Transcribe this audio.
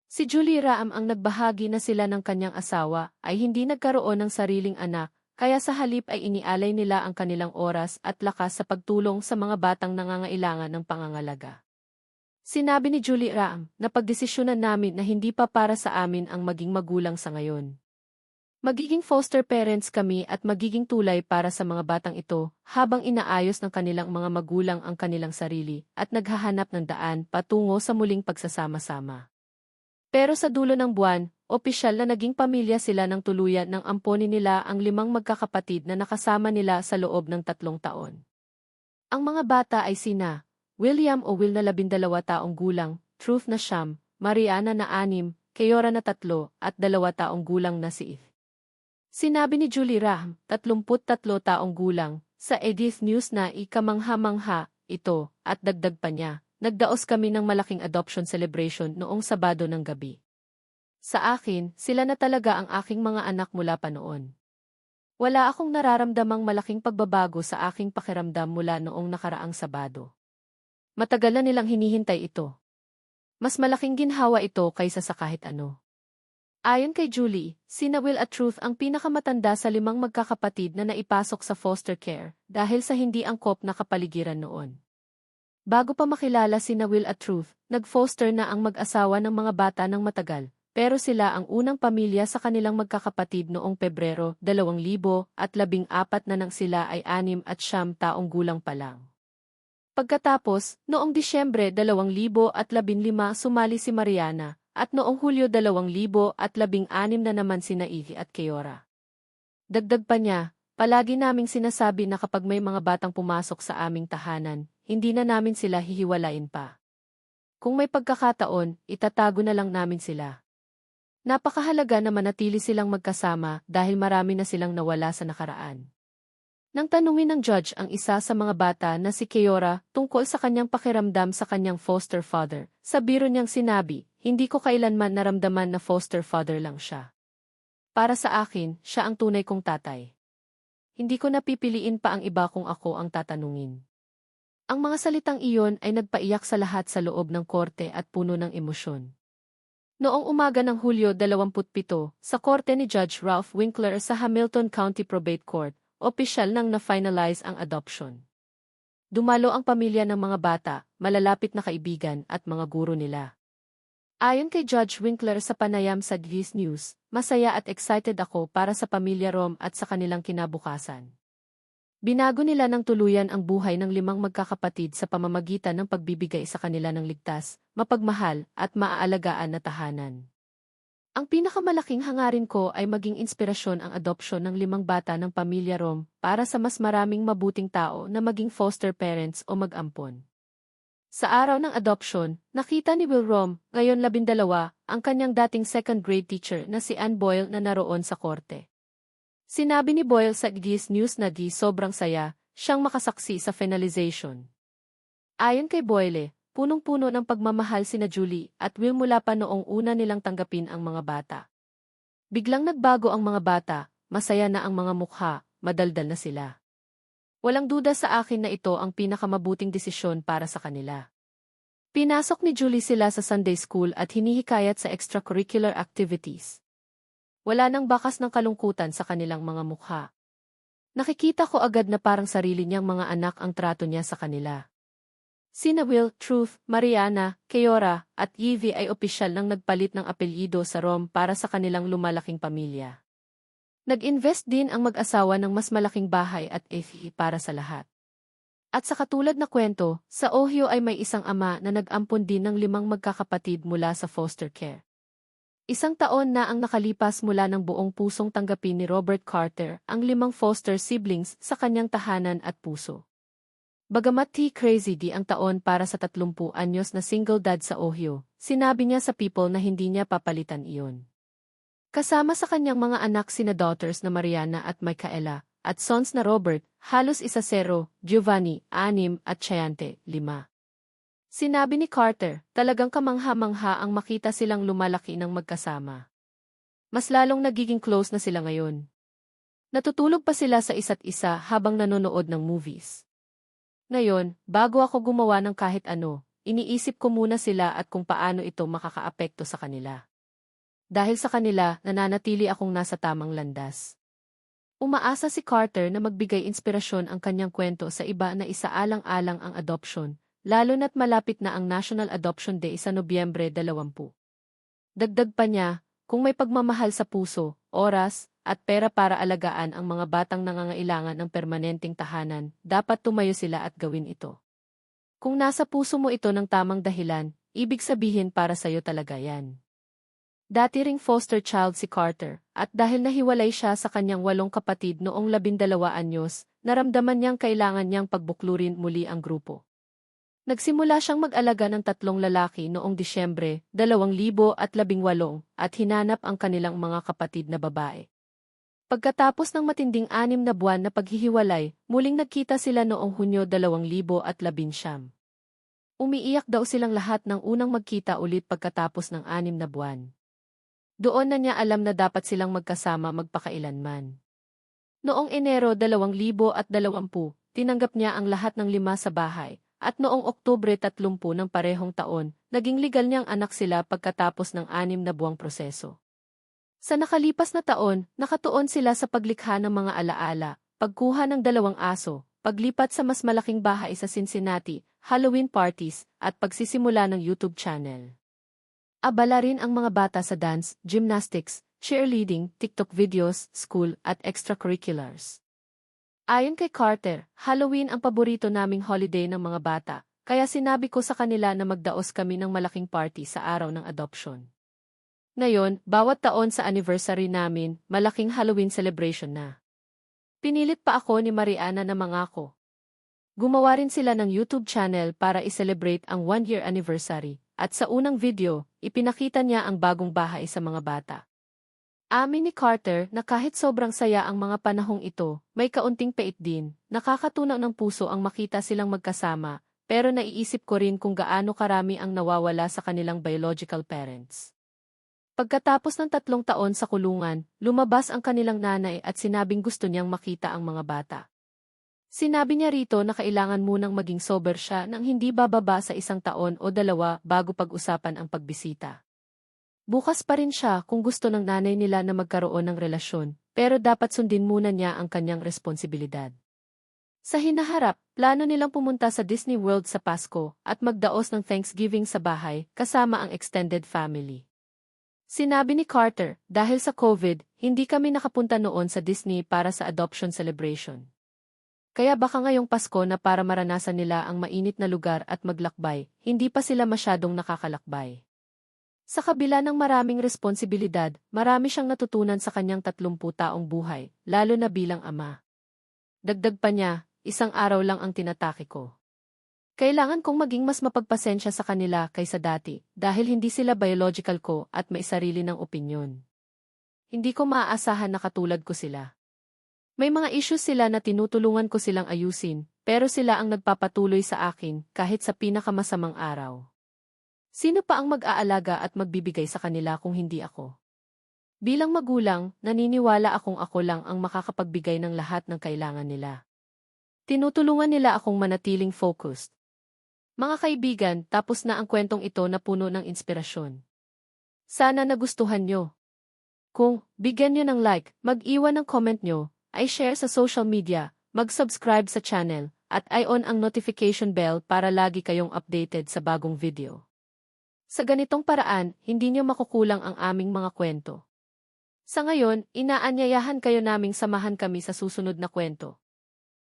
Si Julie Raam ang nagbahagi na sila ng kanyang asawa ay hindi nagkaroon ng sariling anak, kaya sa halip ay inialay nila ang kanilang oras at lakas sa pagtulong sa mga batang nangangailangan ng pangangalaga. Sinabi ni Julie Raam na pagdesisyonan namin na hindi pa para sa amin ang maging magulang sa ngayon. Magiging foster parents kami at magiging tulay para sa mga batang ito habang inaayos ng kanilang mga magulang ang kanilang sarili at naghahanap ng daan patungo sa muling pagsasama-sama. Pero sa dulo ng buwan, opisyal na naging pamilya sila ng tuluyan ng amponi nila ang 5 magkakapatid na nakasama nila sa loob ng 3 taon. Ang mga bata ay sina William o Will na 12 taong gulang, Truth na 9, Mariana na 6, Keora na 3 at 2 taong gulang na si Eve. Sinabi ni Julie Raam, 33 taong gulang, sa Edith News na ikamangha-mangha ito at dagdag pa niya, nagdaos kami ng malaking adoption celebration noong Sabado ng gabi. Sa akin, sila na talaga ang aking mga anak mula pa noon. Wala akong nararamdamang malaking pagbabago sa aking pakiramdam mula noong nakaraang Sabado. Matagal na nilang hinihintay ito. Mas malaking ginhawa ito kaysa sa kahit ano. Ayon kay Julie, sina Will at Truth ang pinakamatanda sa 5 magkakapatid na naipasok sa foster care dahil sa hindi angkop na kapaligiran noon. Bago pa makilala sina Will at Truth, nag-foster na ang mag-asawa ng mga bata ng matagal, pero sila ang unang pamilya sa kanilang magkakapatid noong Pebrero 2014 na nang sila ay 6 at 9 taong gulang pa lang. Pagkatapos, noong Disyembre 2015 sumali si Mariana, at noong Hulyo 2016 na naman sina Eve at Keora. Dagdag pa niya, palagi naming sinasabi na kapag may mga batang pumasok sa aming tahanan, hindi na namin sila hihiwalain pa. Kung may pagkakataon, itatago na lang namin sila. Napakahalaga na manatili silang magkasama dahil marami na silang nawala sa nakaraan. Nang tanungin ng judge ang isa sa mga bata na si Keora tungkol sa kanyang pakiramdam sa kanyang foster father, sa biro niyang sinabi, hindi ko kailanman naramdaman na foster father lang siya. Para sa akin, siya ang tunay kong tatay. Hindi ko napipiliin pa ang iba kung ako ang tatanungin. Ang mga salitang iyon ay nagpaiyak sa lahat sa loob ng korte at puno ng emosyon. Noong umaga ng Hulyo 27, sa korte ni Judge Ralph Winkler sa Hamilton County Probate Court, opisyal nang na-finalize ang adoption. Dumalo ang pamilya ng mga bata, malalapit na kaibigan at mga guro nila. Ayon kay Judge Winkler sa panayam sa Viz News, masaya at excited ako para sa pamilya Rom at sa kanilang kinabukasan. Binago nila ng tuluyan ang buhay ng 5 magkakapatid sa pamamagitan ng pagbibigay sa kanila ng ligtas, mapagmahal at maaalagaan na tahanan. Ang pinakamalaking hangarin ko ay maging inspirasyon ang adopsyon ng 5 bata ng pamilya Rom para sa mas maraming mabuting tao na maging foster parents o mag-ampon. Sa araw ng adoption, nakita ni Will Rom, ngayon 12, ang kanyang dating second grade teacher na si Ann Boyle na naroon sa korte. Sinabi ni Boyle sa Viz News na sobrang saya, siyang makasaksi sa finalization. Ayon kay Boyle, punong-puno ng pagmamahal sina Julie at Will mula pa noong una nilang tanggapin ang mga bata. Biglang nagbago ang mga bata, masaya na ang mga mukha, madaldal na sila. Walang duda sa akin na ito ang pinakamabuting desisyon para sa kanila. Pinasok ni Julie sila sa Sunday School at hinihikayat sa extracurricular activities. Wala nang bakas ng kalungkutan sa kanilang mga mukha. Nakikita ko agad na parang sarili niyang mga anak ang trato niya sa kanila. Sina Will, Truth, Mariana, Keora, at Evie ay opisyal nang nagpalit ng apelyido sa Rom para sa kanilang lumalaking pamilya. Nag-invest din ang mag-asawa ng mas malaking bahay at FE para sa lahat. At sa katulad na kwento, sa Ohio ay may isang ama na nag-ampon din ng 5 magkakapatid mula sa foster care. 1 taon na ang nakalipas mula ng buong pusong tanggapin ni Robert Carter ang 5 foster siblings sa kanyang tahanan at puso. Bagamat crazy di ang taon para sa 30 anyos na single dad sa Ohio, sinabi niya sa People na hindi niya papalitan iyon. Kasama sa kanyang mga anak sina daughters na Mariana at Micaela, at sons na Robert, halos 1, Giovanni, 6 at Chayante, 5. Sinabi ni Carter, talagang kamangha-mangha ang makita silang lumalaki ng magkasama. Mas lalong nagiging close na sila ngayon. Natutulog pa sila sa isa't isa habang nanonood ng movies. Ngayon, bago ako gumawa ng kahit ano, iniisip ko muna sila at kung paano ito makakaapekto sa kanila. Dahil sa kanila, nananatili akong nasa tamang landas. Umaasa si Carter na magbigay inspirasyon ang kanyang kwento sa iba na isaalang-alang ang adoption, lalo na't malapit na ang National Adoption Day sa Nobyembre 20. Dagdag pa niya, kung may pagmamahal sa puso, oras, at pera para alagaan ang mga batang nangangailangan ng permanenteng tahanan, dapat tumayo sila at gawin ito. Kung nasa puso mo ito ng tamang dahilan, ibig sabihin para sa'yo talaga yan. Dati ring foster child si Carter, at dahil nahiwalay siya sa kanyang 8 kapatid noong 12 anyos, naramdaman niyang kailangan niyang pagbuklurin muli ang grupo. Nagsimula siyang mag-alaga ng 3 lalaki noong Disyembre 2018 at hinanap ang kanilang mga kapatid na babae. Pagkatapos ng matinding 6 na buwan na paghihiwalay, muling nagkita sila noong Hunyo 2019. Umiiyak daw silang lahat nang unang magkita ulit pagkatapos ng 6 na buwan. Doon na niya alam na dapat silang magkasama magpakailanman. Noong Enero 2020, tinanggap niya ang lahat ng 5 sa bahay, at noong Oktubre 30 ng parehong taon, naging legal niyang anak sila pagkatapos ng 6 na buwang proseso. Sa nakalipas na taon, nakatuon sila sa paglikha ng mga alaala, pagkuha ng 2 aso, paglipat sa mas malaking bahay sa Cincinnati, Halloween parties, at pagsisimula ng YouTube channel. Abala rin ang mga bata sa dance, gymnastics, cheerleading, TikTok videos, school, at extracurriculars. Ayon kay Carter, Halloween ang paborito naming holiday ng mga bata, kaya sinabi ko sa kanila na magdaos kami ng malaking party sa araw ng adoption. Ngayon, bawat taon sa anniversary namin, malaking Halloween celebration na. Pinilit pa ako ni Mariana na mangako. Gumawa rin sila ng YouTube channel para i-celebrate ang 1-year anniversary, at sa unang video, ipinakita niya ang bagong bahay sa mga bata. Amin ni Carter na kahit sobrang saya ang mga panahong ito, may kaunting pait din, nakakatunaw ng puso ang makita silang magkasama, pero naiisip ko rin kung gaano karami ang nawawala sa kanilang biological parents. Pagkatapos ng 3 taon sa kulungan, lumabas ang kanilang nanay at sinabing gusto niyang makita ang mga bata. Sinabi niya rito na kailangan munang maging sober siya nang hindi bababa sa 1 taon o 2 bago pag-usapan ang pagbisita. Bukas pa rin siya kung gusto ng nanay nila na magkaroon ng relasyon, pero dapat sundin muna niya ang kanyang responsibilidad. Sa hinaharap, plano nilang pumunta sa Disney World sa Pasko at magdaos ng Thanksgiving sa bahay kasama ang extended family. Sinabi ni Carter, dahil sa COVID, hindi kami nakapunta noon sa Disney para sa adoption celebration. Kaya baka ngayong Pasko na para maranasan nila ang mainit na lugar at maglakbay, hindi pa sila masyadong nakakalakbay. Sa kabila ng maraming responsibilidad, marami siyang natutunan sa kanyang 30 taong buhay, lalo na bilang ama. Dagdag pa niya, 1 araw lang ang tinatake ko. Kailangan kong maging mas mapagpasensya sa kanila kaysa dati, dahil hindi sila biological ko at may sarili ng opinyon. Hindi ko maaasahan na katulad ko sila. May mga issues sila na tinutulungan ko silang ayusin, pero sila ang nagpapatuloy sa akin kahit sa pinakamasamang araw. Sino pa ang mag-aalaga at magbibigay sa kanila kung hindi ako? Bilang magulang, naniniwala akong ako lang ang makakapagbigay ng lahat ng kailangan nila. Tinutulungan nila akong manatiling focused. Mga kaibigan, tapos na ang kwentong ito na puno ng inspirasyon. Sana nagustuhan nyo. Kung bigyan nyo ng like, mag-iwan ng comment nyo, i-share sa social media, mag-subscribe sa channel, at i-on ang notification bell para lagi kayong updated sa bagong video. Sa ganitong paraan, hindi nyo makukulang ang aming mga kwento. Sa ngayon, inaanyayahan kayo naming samahan kami sa susunod na kwento.